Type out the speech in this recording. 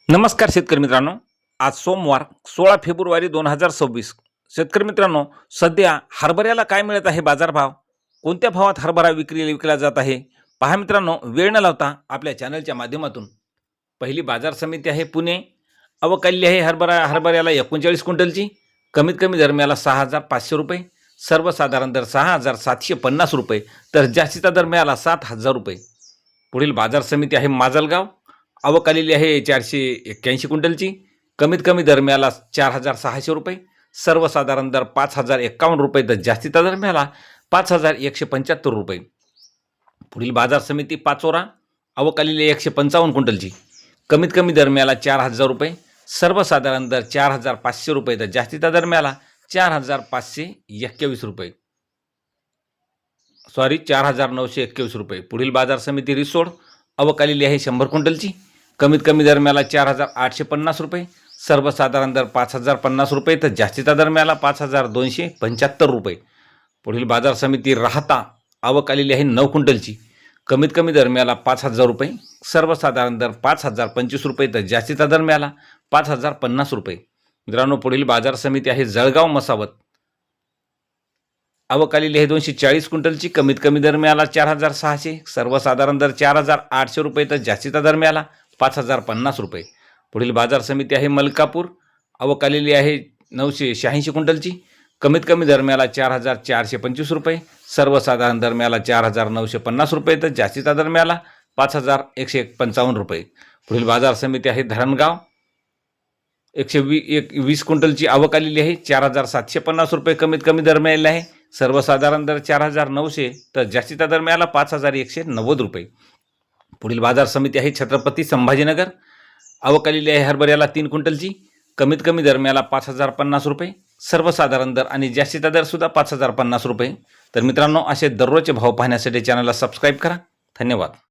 नमस्कार शेतकरी मित्रांनो, आज सोमवार 16 फेब्रुवारी 2026. शेतकरी मित्रांनो, सध्या हरभऱ्याला काय मिळत आहे बाजारभाव, कोणत्या भावात हरभरा विकला जात आहे, पहा मित्रांनो. वेळ न लावता आपल्या चॅनलच्या माध्यमातून पहिली बाजार समिती आहे पुणे, अवकाली आहे हरभऱ्याला 39 क्विंटलची. कमीत कमी दर 6,500 रुपये, सर्वसाधारण दर 6,750 रुपये, तर जास्तीचा दर 7,000 रुपये. पुढील बाजार समिती आहे माजलगाव, आवक आलेली आहे 481 क्विंटलची. कमीत कमी दर 4,600 रुपये, सर्वसाधारण दर 5,051 रुपये, तर जास्तीचा दर 5,175 रुपये. पुढील बाजार समिती पाचोरा, आवक आलेली आहे 155 क्विंटलची. कमीत कमी दर 4,000 रुपये, सर्वसाधारण दर 4,500 रुपये, तर जास्तीचा दर 4,521 रुपये, 4,921 रुपये. पुढील बाजार समिती रिसोड, आवक आलेली आहे 100 क्विंटलची. कमीत कमी दर 4,850 रुपये, सर्वसाधारण दर 5,050 रुपये, तर जास्तीचा दर 5,275 रुपये. पुढील बाजार समिती राहता, आवक आलेली आहे 9 क्विंटलची. कमीत कमी दर 5,000 रुपये, सर्वसाधारण दर 5,025 रुपये, तर जास्तीचा दर 5,050 रुपये. मित्रांनो, पुढील बाजार समिती आहे जळगाव मसावत, आवक आलेली आहे 240 क्विंटलची. कमीत कमी दर 4,600, सर्वसाधारण दर 4,800 रुपये, तर जास्तीचा दर 5,050 रुपये. पुढील बाजार समिती आहे मलकापूर, आवक आलेली आहे 986 क्विंटलची. कमीत कमी दर 4,425 रुपये, सर्वसाधारण दर 4,950 रुपये, तर जास्तीचा दर 5,155 रुपये. पुढील बाजार समिती आहे धरणगाव, 120 क्विंटलची आवक आलेली आहे, 4,750 रुपये कमीत कमी दर मिळालेला आहे, सर्वसाधारण दर 4,900, तर जास्तीचा दर 5,190 रुपये. पुढील बाजार समिती आहे छत्रपती संभाजीनगर, आवक आलेली आहे हरभऱ्याला 3 क्विंटलची. कमीत कमी दर 5,050 रुपये, सर्वसाधारण दर आणि जास्तीचा दर सुद्धा 5,050 रुपये. तर मित्रांनो, असे दररोजचे भाव पाहण्यासाठी चॅनलला सबस्क्राईब करा. धन्यवाद.